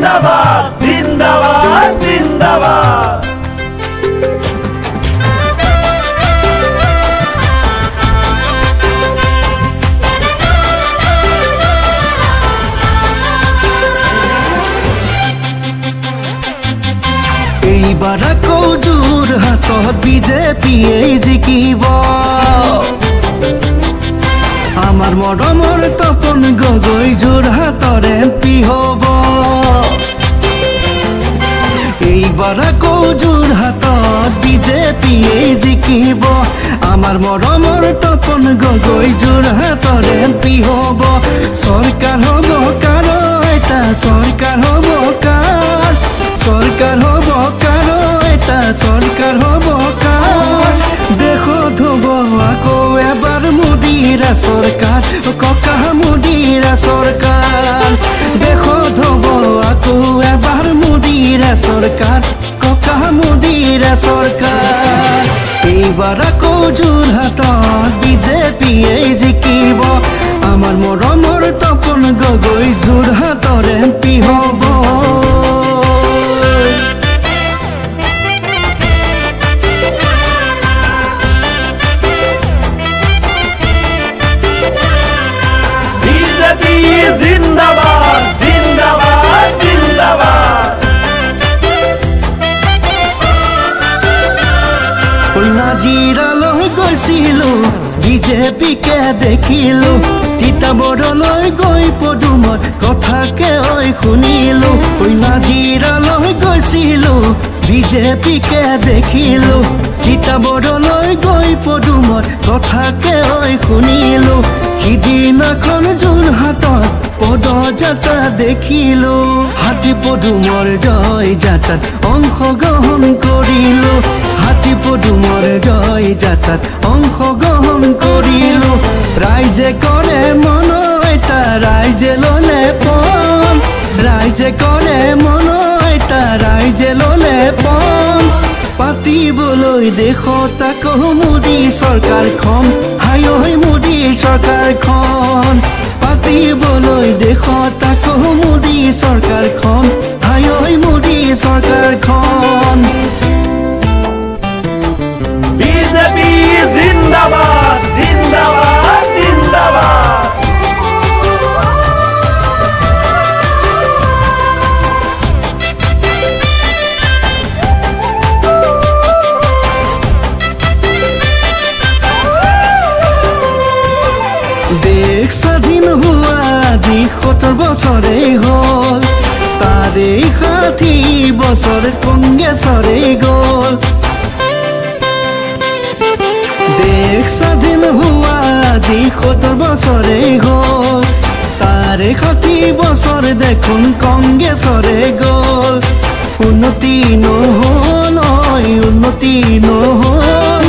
জিন্দাবাদ জিন্দাবাদ জিন্দাবাদ এইবাৰ আকৌ যোৰহাটত বিজেপিয়ে জিকিব আমাৰ মৰমৰ তপন গগৈ যোৰহাটৰ এমপি হ'ব এইবাৰ আকৌ যোৰহাটত বিজেপিয়ে জিকিব আমাৰ মৰমৰ তপন গগৈ যোৰহাটৰ এমপি হ'ব চৰকাৰ হ'ব কাৰ এটা চৰকাৰ হ'ব কাৰ চৰকাৰ হ'ব কাৰ এটা চৰকাৰ হ'ব কাৰ দেশত হ'ব আকৌ এবাৰ মোদীৰ চৰকাৰ ককা মোদীৰ চৰকাৰ দেশত হ'ব আকৌ এবাৰ মোদীৰ চৰকাৰ ককা মোদীৰ চৰকাৰ এইবাৰ আকৌ যোৰহাটত বিজেপিয়ে জিকিব আমাৰ মৰমৰ তপন গগৈ যোৰহাটৰ এমপি হ'ব জিন্দাবাদ জিন্দাবাদ জিন্দাবাদ নাজিৰালৈ গৈছিলো বিজেপিকে দেখিলো তিতাবৰলৈ গৈ পদুমৰ কথাকে শুনিলো নাজিৰালৈ গৈছিলো বিজেপিকে দেখিলো তিতাবৰলৈ গৈ পদুমৰ কথাকে শুনিলো সিদিনাখন যোৰহাটত পদযাত্ৰা দেখিলো হাতী পদুমৰ জয় যাত্ৰাত অংশগ্ৰহণ কৰিলো হাতী পদুমৰ জয় যাত্ৰাত অংশগ্ৰহণ কৰিলো ৰাইজে কৰে মন এটা ৰাইজে ললে পণ ৰাইজে কৰে মন এটা ৰাইজে ললে পণ পাতিবলৈ দেশত আকৌ মোদী চৰকাৰখন হাই মোদী চৰকাৰখন পাতিবলৈ দেশত আকৌ মোদী চৰকাৰখন হাই মোদী চৰকাৰখন বিজেপি জিন্দাবাদ জিন্দাবাদ জিন্দাবাদ দেশ স্বাধীন হোৱা আজি ৭০ বছৰেই হ'ল তাৰে ৬০ বছৰ কংগ্ৰেছৰে গ'ল দেশ স্বাধীন হোৱা আজি ৭০ বছৰেই হ'ল তাৰে ৬০ বছৰ দেখোন কংগ্ৰেছৰে গ'ল উন্নতি নহ'ল উন্নতি নহ'ল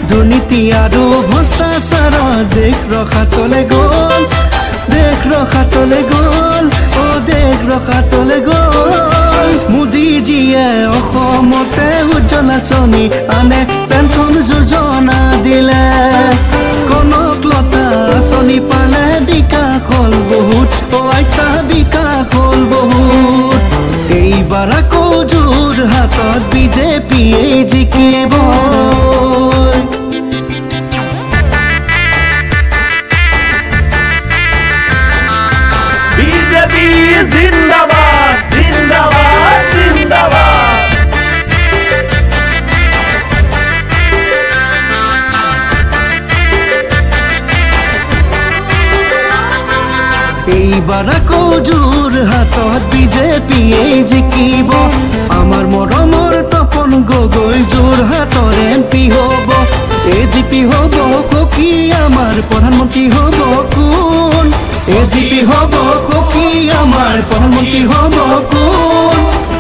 দুৰ্নীতি আৰু ভ্ৰষ্টাচাৰৰ দেশ ৰখাতলে গ'ল দেশ ৰখাতলে গ'ল দেশ ৰখাতলে গ'ল মোদীজীয়ে অসমতে উজ্জ্বলা আঁচনি আনে পেঞ্চন যোজনা দিলে কনকলতা আঁচনি পালে বিকাশ হ'ল বহুত আইতা বিকাশ হ'ল বহুত এইবাৰ আকৌ যোৰহাটত বিজেপিয়ে জিকিব বিজেপি জিন্দাবাদ জিন্দাবাদ জিন্দাবাদ এইবাৰ আকৌ যোৰহাটত বিজেপিয়ে জিকিব আমাৰ মৰমৰ তপন গগৈ যোৰহাটৰ এমপি হ'ব এজিপি হ'ব সখী আমাৰ প্ৰধানমন্ত্ৰী হ'ব কোন এজিপি হ'ব সখী আমাৰ প্ৰধানমন্ত্ৰী হ'ব কোন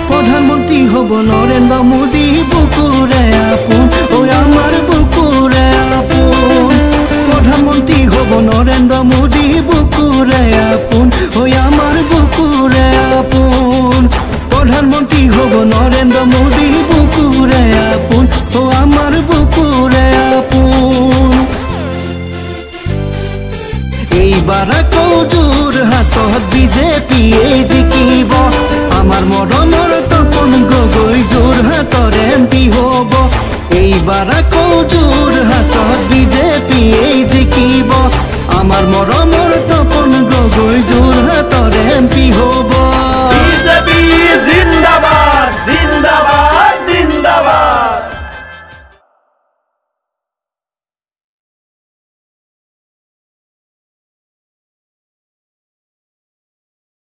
প্ৰধানমন্ত্ৰী হ'ব নৰেন্দ্ৰ মোদী বুকুৰে আপোন আমাৰ বুকুৰে আপোন প্ৰধানমন্ত্ৰী হ'ব নৰেন্দ্ৰ মোদী বুকুৰে আপোন আমাৰ বুকুৰে আপোন প্ৰধানমন্ত্ৰী হ'ব নৰেন্দ্ৰ মোদী বুকুৰে আপোন আমাৰ বুকুৰে আপোন এইবাৰ আকৌ যোৰহাটত বিজেপিয়ে জিকিব আমাৰ মৰমৰ তপন গগৈ যোৰহাটৰ এমপি হ'ব এইবাৰ আকৌ যোৰহাটত বিজেপিয়েই জিকিব আমাৰ মৰমৰ তপন গগৈ যোৰহাটৰ এমপি হ'ব